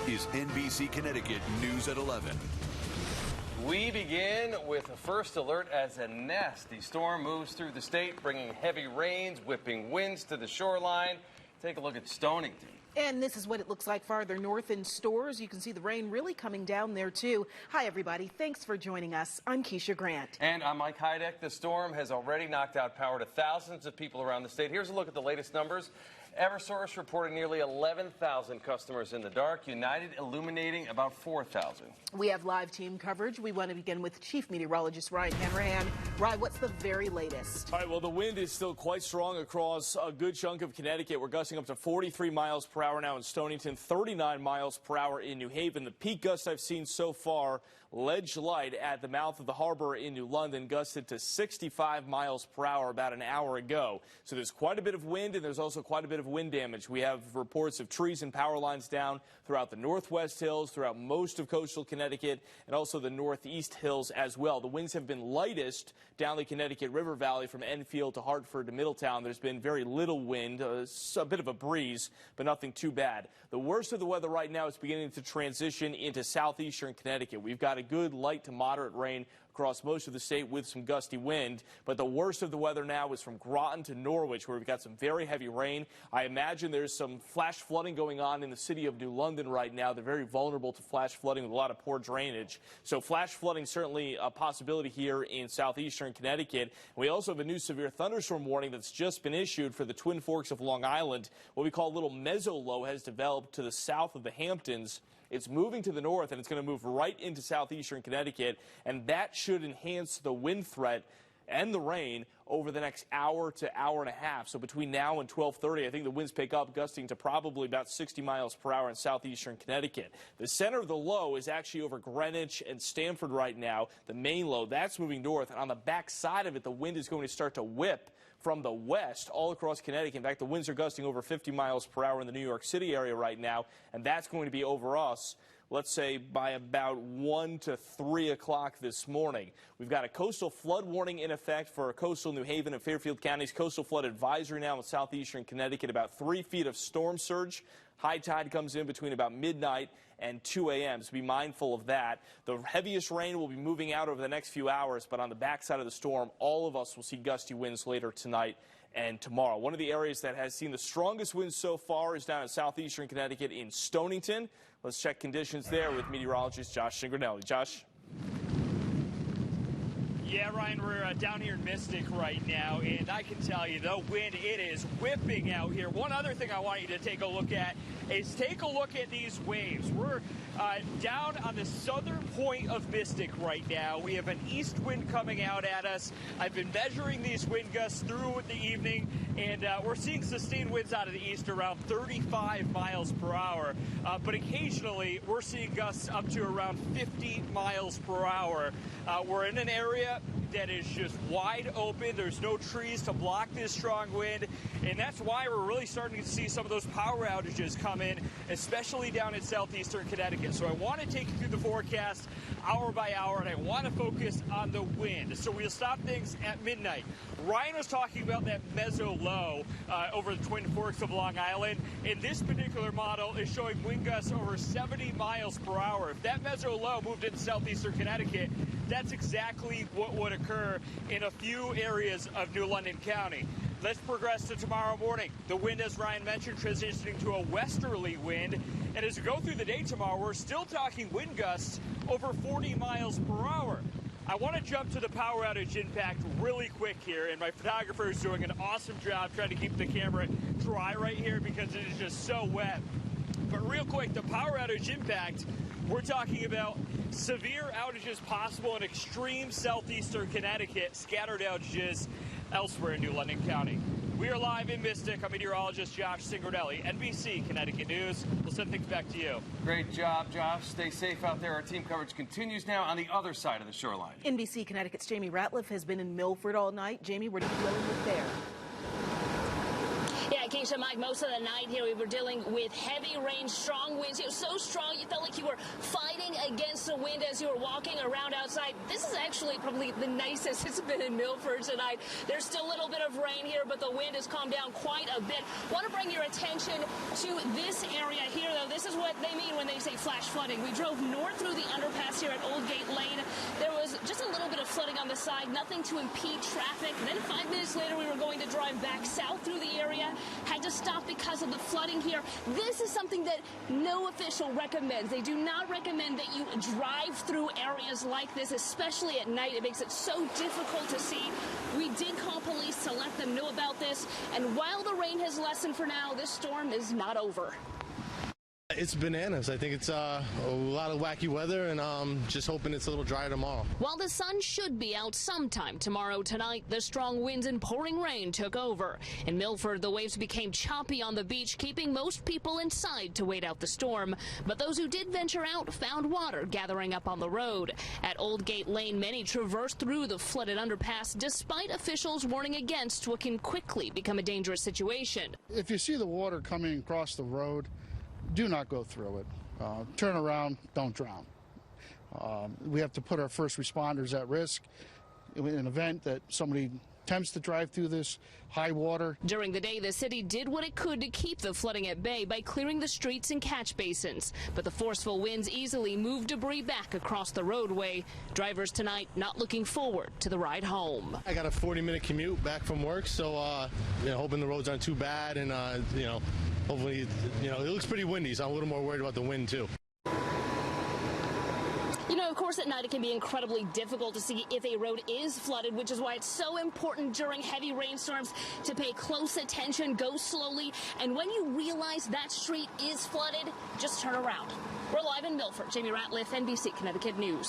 is NBC Connecticut News at 11. We begin with a first alert as a nasty storm moves through the state, bringing heavy rains, whipping winds to the shoreline. Take a look at Stonington. And this is what it looks like farther north in Stores. You can see the rain really coming down there, too. Hi, everybody. Thanks for joining us. I'm Keisha Grant. And I'm Mike Heideck. The storm has already knocked out power to thousands of people around the state. Here's a look at the latest numbers. Eversource reporting nearly 11,000 customers in the dark. United illuminating about 4,000. We have live team coverage. We want to begin with Chief Meteorologist Ryan Hanrahan. Ryan, what's the very latest? All right, well, the wind is still quite strong across a good chunk of Connecticut. We're gusting up to 43 miles per hour now in Stonington, 39 miles per hour in New Haven. The peak gust I've seen so far, Ledge Light at the mouth of the harbor in New London, gusted to 65 miles per hour about an hour ago. So there's quite a bit of wind, and there's also quite a bit of wind damage. We have reports of trees and power lines down throughout the Northwest Hills, throughout most of coastal Connecticut, and also the Northeast Hills as well. The winds have been lightest down the Connecticut River Valley from Enfield to Hartford to Middletown. There's been very little wind, a bit of a breeze, but nothing too bad. The worst of the weather right now is beginning to transition into southeastern Connecticut. We've got a good light to moderate rain across most of the state with some gusty wind, but the worst of the weather now is from Groton to Norwich, where we've got some very heavy rain. I imagine there's some flash flooding going on in the city of New London right now. They're very vulnerable to flash flooding with a lot of poor drainage. So flash flooding certainly a possibility here in southeastern Connecticut. We also have a new severe thunderstorm warning that's just been issued for the Twin Forks of Long Island. What we call a little meso-low has developed to the south of the Hamptons. It's moving to the north, and it's going to move right into southeastern Connecticut, and that should enhance the wind threat and the rain over the next hour to hour and a half. So between now and 12:30, I think the winds pick up, gusting to probably about 60 miles per hour in southeastern Connecticut. The center of the low is actually over Greenwich and Stamford right now. The main low, that's moving north, and on the back side of it, the wind is going to start to whip from the west all across Connecticut. In fact, the winds are gusting over 50 miles per hour in the New York City area right now, and that's going to be over us, let's say, by about 1 to 3 o'clock this morning. We've got a coastal flood warning in effect for coastal New Haven and Fairfield counties. Coastal flood advisory now in southeastern Connecticut, about 3 feet of storm surge. High tide comes in between about midnight and 2 a.m., so be mindful of that. The heaviest rain will be moving out over the next few hours, but on the backside of the storm, all of us will see gusty winds later tonight and tomorrow. One of the areas that has seen the strongest winds so far is down in southeastern Connecticut in Stonington. Let's check conditions there with meteorologist Josh Singranelli. Josh? Yeah, Ryan, we're down here in Mystic right now, and I can tell you, the wind, it is whipping out here. One other thing I want you to take a look at is take a look at these waves. We're down on the southern point of Mystic right now. We have an east wind coming out at us. I've been measuring these wind gusts through the evening, and we're seeing sustained winds out of the east around 35 miles per hour. But occasionally, we're seeing gusts up to around 50 miles per hour. We're in an area that is just wide open. There's no trees to block this strong wind, and that's why we're really starting to see some of those power outages come in, especially down in southeastern Connecticut. So I want to take you through the forecast hour by hour, and I want to focus on the wind. So we'll stop things at midnight. Ryan was talking about that meso-low over the Twin Forks of Long Island, and this particular model is showing wind gusts over 70 miles per hour. If that meso-low moved into southeastern Connecticut, that's exactly what would occur in a few areas of New London County. Let's progress to tomorrow morning. The wind, as Ryan mentioned, transitioning to a westerly wind. And as we go through the day tomorrow, we're still talking wind gusts over 40 miles per hour. I want to jump to the power outage impact really quick here, and my photographer is doing an awesome job trying to keep the camera dry right here because it is just so wet. But real quick, the power outage impact, we're talking about severe outages possible in extreme southeastern Connecticut, scattered outages elsewhere in New London County. We are live in Mystic. I'm meteorologist Josh Singranelli, NBC Connecticut News. We'll send things back to you. Great job, Josh. Stay safe out there. Our team coverage continues now on the other side of the shoreline. NBC Connecticut's Jamie Ratliff has been in Milford all night. Jamie, what are you dealing with there? Yeah, Keisha, Mike, most of the night here we were dealing with heavy rain, strong winds. It was so strong you felt like you were fighting against the wind as you were walking around outside. This is actually probably the nicest it's been in Milford tonight. There's still a little bit of rain here, but the wind has calmed down quite a bit. Want to bring your attention to this area here, though. This is what what they mean when they say flash flooding. We drove north through the underpass here at Old Gate Lane. There was just a little bit of flooding on the side, nothing to impede traffic. Then 5 minutes later, we were going to drive back south through the area. Had to stop because of the flooding here. This is something that no official recommends. They do not recommend that you drive through areas like this, especially at night. It makes it so difficult to see. We did call police to let them know about this. And while the rain has lessened for now, this storm is not over. It's bananas. I think it's a lot of wacky weather, and just hoping it's a little drier tomorrow. While the sun should be out sometime tomorrow tonight, the strong winds and pouring rain took over. In Milford, the waves became choppy on the beach, keeping most people inside to wait out the storm. But those who did venture out found water gathering up on the road. At Old Gate Lane, many traversed through the flooded underpass, despite officials warning against what can quickly become a dangerous situation. If you see the water coming across the road, do not go through it. Turn around, don't drown. We have to put our first responders at risk in an event that somebody attempts to drive through this high water. During the day, the city did what it could to keep the flooding at bay by clearing the streets and catch basins. But the forceful winds easily moved debris back across the roadway. Drivers tonight not looking forward to the ride home. I got a 40-minute commute back from work, so hoping the roads aren't too bad, and hopefully, it looks pretty windy, so I'm a little more worried about the wind too. Of course, at night it can be incredibly difficult to see if a road is flooded, which is why it's so important during heavy rainstorms to pay close attention, go slowly, and when you realize that street is flooded, just turn around. We're live in Milford. Jamie Ratliff, NBC Connecticut News.